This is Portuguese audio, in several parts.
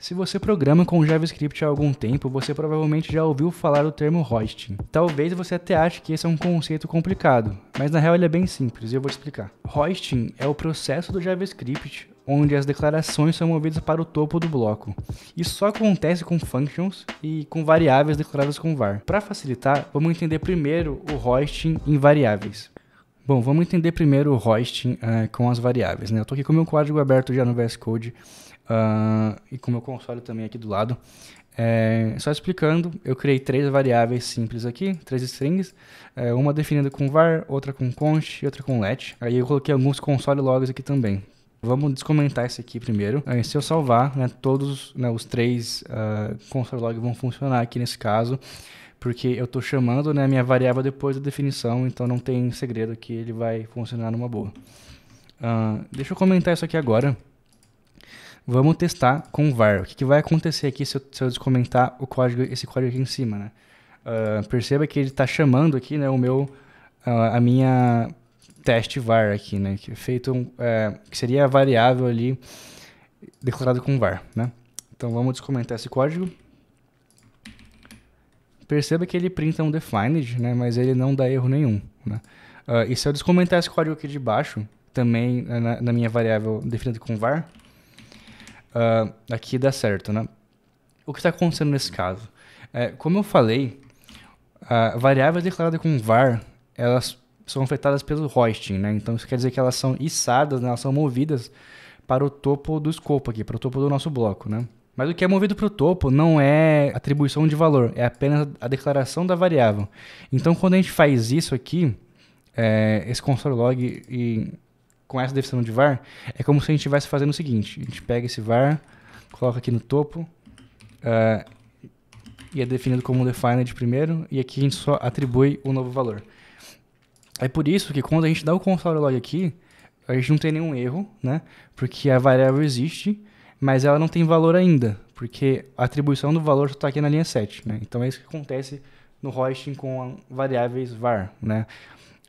Se você programa com JavaScript há algum tempo, você provavelmente já ouviu falar do termo hosting. Talvez você até ache que esse é um conceito complicado, mas na real ele é bem simples e eu vou te explicar. Hosting é o processo do JavaScript onde as declarações são movidas para o topo do bloco. Isso só acontece com functions e com variáveis declaradas com var. Para facilitar, vamos entender primeiro o hosting em variáveis. Bom, vamos entender primeiro o hosting com as variáveis, né? Eu estou aqui com o meu código aberto já no VS Code e com o meu console também aqui do lado. Só explicando, eu criei 3 variáveis simples aqui, 3 strings, uma definida com var, outra com const e outra com let. Aí eu coloquei alguns console logs aqui também. Vamos descomentar esse aqui primeiro. Se eu salvar, né, todos os 3 console logs vão funcionar aqui nesse caso, porque eu estou chamando, né, a minha variável depois da definição, então não tem segredo que ele vai funcionar numa boa. Deixa eu comentar isso aqui agora. Vamos testar com var. O que vai acontecer aqui se eu descomentar esse código aqui em cima, né? Perceba que ele está chamando aqui, né, a minha teste var aqui, né, que seria a variável ali declarada com var, né? Então vamos descomentar esse código. Perceba que ele printa um defined, né, mas ele não dá erro nenhum, né? E se eu descomentar esse código aqui de baixo, também na minha variável definida com var, aqui dá certo, né? O que está acontecendo nesse caso? Como eu falei, variáveis declaradas com var, elas são afetadas pelo hosting, né? Então isso quer dizer que elas são içadas, né? Elas são movidas para o topo do escopo aqui, para o topo do nosso bloco, né? Mas o que é movido para o topo não é atribuição de valor, é apenas a declaração da variável. Então quando a gente faz isso aqui, esse console log com essa definição de var, é como se a gente estivesse fazendo o seguinte: a gente pega esse var, coloca aqui no topo, e é definido como defined primeiro, e aqui a gente só atribui o novo valor. É por isso que quando a gente dá o console log aqui, a gente não tem nenhum erro, né? Porque a variável existe, mas ela não tem valor ainda, porque a atribuição do valor só está aqui na linha 7, né? Então é isso que acontece no hosting com variáveis var, né?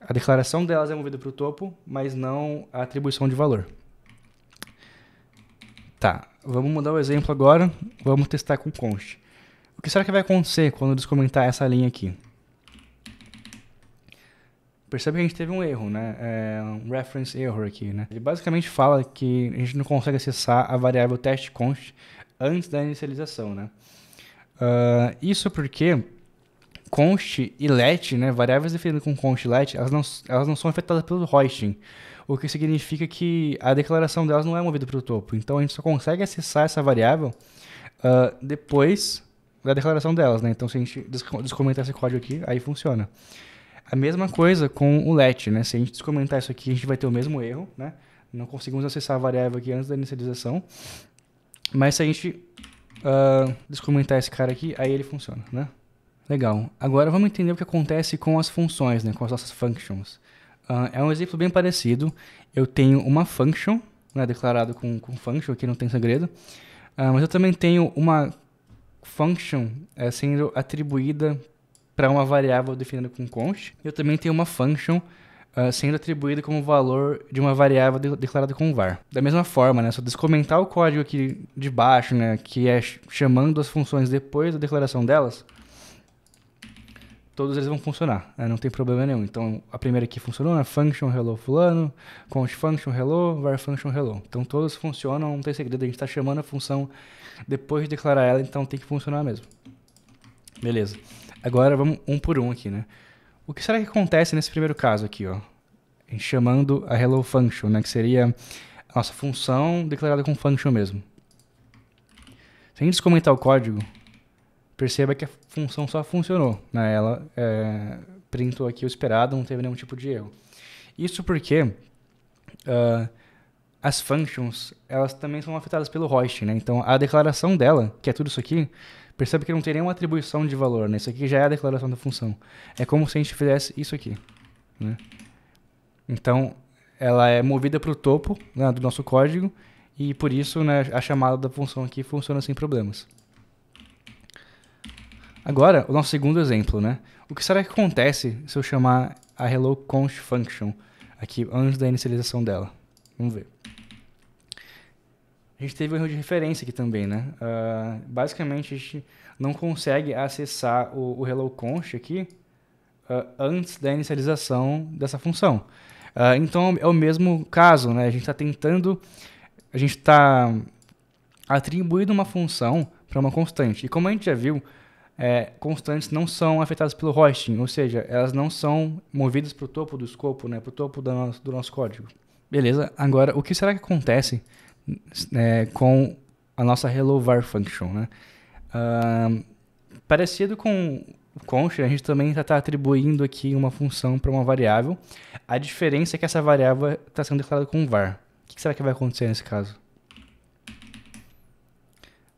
A declaração delas é movida para o topo, mas não a atribuição de valor. Tá, vamos mudar o exemplo agora, vamos testar com const. O que será que vai acontecer quando eu descomentar essa linha aqui? Percebe que a gente teve um erro, né? Um reference error aqui, né? Ele basicamente fala que a gente não consegue acessar a variável testConst antes da inicialização, né? Isso porque const e let, né, variáveis definidas com const e let, elas não são afetadas pelo hosting, o que significa que a declaração delas não é movida para o topo. Então a gente só consegue acessar essa variável depois da declaração delas, né? Então se a gente descomentar esse código aqui, aí funciona. A mesma coisa com o let, né? Se a gente descomentar isso aqui, a gente vai ter o mesmo erro, né? Não conseguimos acessar a variável aqui antes da inicialização. Mas se a gente descomentar esse cara aqui, aí ele funciona, né? Legal. Agora vamos entender o que acontece com as funções, né? Com as nossas functions. É um exemplo bem parecido. Eu tenho uma function, né, declarado com function, aqui não tem segredo. Mas eu também tenho uma function sendo atribuída para uma variável definida com const. Eu também tenho uma function sendo atribuída como valor de uma variável declarada com var. Da mesma forma, né, se eu descomentar o código aqui de baixo, né, que é chamando as funções depois da declaração delas, todos eles vão funcionar, né, não tem problema nenhum. Então, a primeira aqui funcionou, né, function hello fulano, const function hello, var function hello. Então, todos funcionam, não tem segredo, a gente está chamando a função depois de declarar ela, então tem que funcionar mesmo. Beleza. Agora vamos um por um aqui, né? O que será que acontece nesse primeiro caso aqui, ó? A gente chamando a hello function, né? Que seria a nossa função declarada com function mesmo. Se a gente descomentar o código, perceba que a função só funcionou, né? Ela printou aqui o esperado, não teve nenhum tipo de erro. Isso porque as functions, elas também são afetadas pelo hosting, né? Então, a declaração dela, que é tudo isso aqui, percebe que não tem nenhuma atribuição de valor, né? Isso aqui já é a declaração da função. É como se a gente fizesse isso aqui, né? Então, ela é movida para o topo, né, do nosso código e por isso, né, a chamada da função aqui funciona sem problemas. Agora, o nosso segundo exemplo, né? O que será que acontece se eu chamar a hello const function aqui antes da inicialização dela? Vamos ver. A gente teve um erro de referência aqui também, né? Basicamente, a gente não consegue acessar o HelloConst aqui antes da inicialização dessa função. Então, é o mesmo caso, né? A gente está atribuindo uma função para uma constante. E como a gente já viu, constantes não são afetadas pelo hosting, ou seja, elas não são movidas para o topo do escopo, né? Para o topo do nosso código. Beleza, agora, o que será que acontece com a nossa hello_var function, né? Parecido com o const, a gente também está atribuindo aqui uma função para uma variável. A diferença é que essa variável está sendo declarada com var. O que será que vai acontecer nesse caso?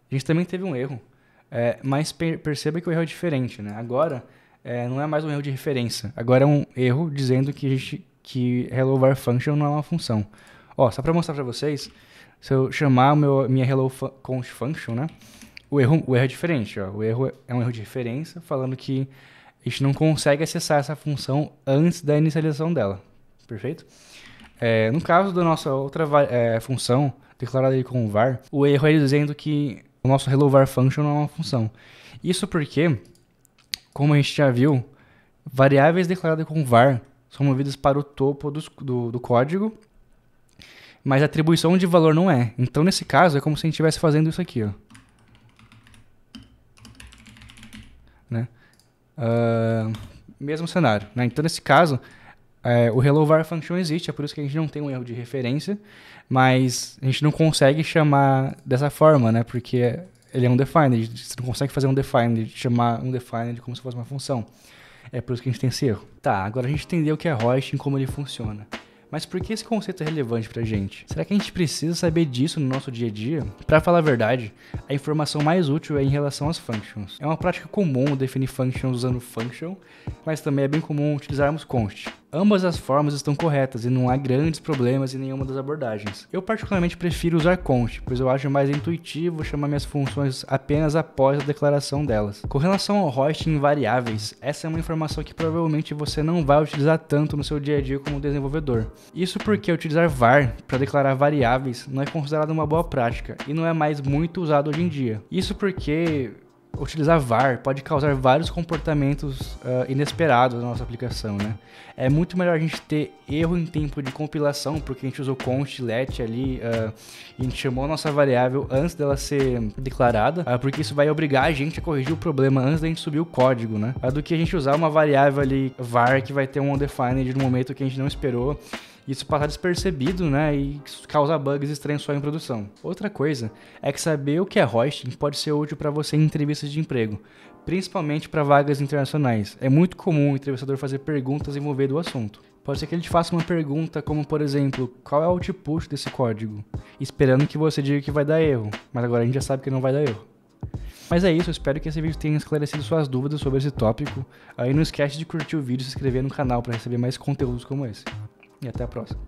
A gente também teve um erro, mas perceba que o erro é diferente, né? Agora, não é mais um erro de referência. Agora é um erro dizendo que hello_var function não é uma função. Só para mostrar para vocês, se eu chamar minha hello_const function, né? O erro é diferente. O erro é um erro de referência, falando que a gente não consegue acessar essa função antes da inicialização dela. Perfeito? No caso da nossa outra função, declarada aí com var, o erro é dizendo que o nosso hello_var function não é uma função. Isso porque, como a gente já viu, variáveis declaradas com var são movidas para o topo do código, mas a atribuição de valor não é. Então, nesse caso, é como se a gente estivesse fazendo isso aqui, né? Mesmo cenário, né? Então, nesse caso, o hello_var function existe, é por isso que a gente não tem um erro de referência, mas a gente não consegue chamar dessa forma, né? Porque ele é undefined, você não consegue fazer um defined, chamar um defined como se fosse uma função. É por isso que a gente tem esse erro. Tá, agora a gente entendeu o que é hosting e como ele funciona. Mas por que esse conceito é relevante pra gente? Será que a gente precisa saber disso no nosso dia a dia? Pra falar a verdade, a informação mais útil é em relação às functions. É uma prática comum definir functions usando function, mas também é bem comum utilizarmos const. Ambas as formas estão corretas e não há grandes problemas em nenhuma das abordagens. Eu particularmente prefiro usar const, pois eu acho mais intuitivo chamar minhas funções apenas após a declaração delas. Com relação ao hosting em variáveis, essa é uma informação que provavelmente você não vai utilizar tanto no seu dia a dia como desenvolvedor. Isso porque utilizar var para declarar variáveis não é considerado uma boa prática e não é mais muito usado hoje em dia. Isso porque utilizar var pode causar vários comportamentos inesperados na nossa aplicação, né? É muito melhor a gente ter erro em tempo de compilação, porque a gente usou const let ali e a gente chamou a nossa variável antes dela ser declarada, porque isso vai obrigar a gente a corrigir o problema antes da gente subir o código, né? Do que a gente usar uma variável ali var que vai ter um undefined no momento que a gente não esperou. Isso passar despercebido, né, e causar bugs estranhos só em produção. Outra coisa é que saber o que é hosting pode ser útil para você em entrevistas de emprego, principalmente para vagas internacionais. É muito comum o entrevistador fazer perguntas envolvendo o assunto. Pode ser que ele te faça uma pergunta como, por exemplo, qual é o output desse código? Esperando que você diga que vai dar erro, mas agora a gente já sabe que não vai dar erro. Mas é isso, eu espero que esse vídeo tenha esclarecido suas dúvidas sobre esse tópico. Aí não esquece de curtir o vídeo e se inscrever no canal para receber mais conteúdos como esse. E até a próxima.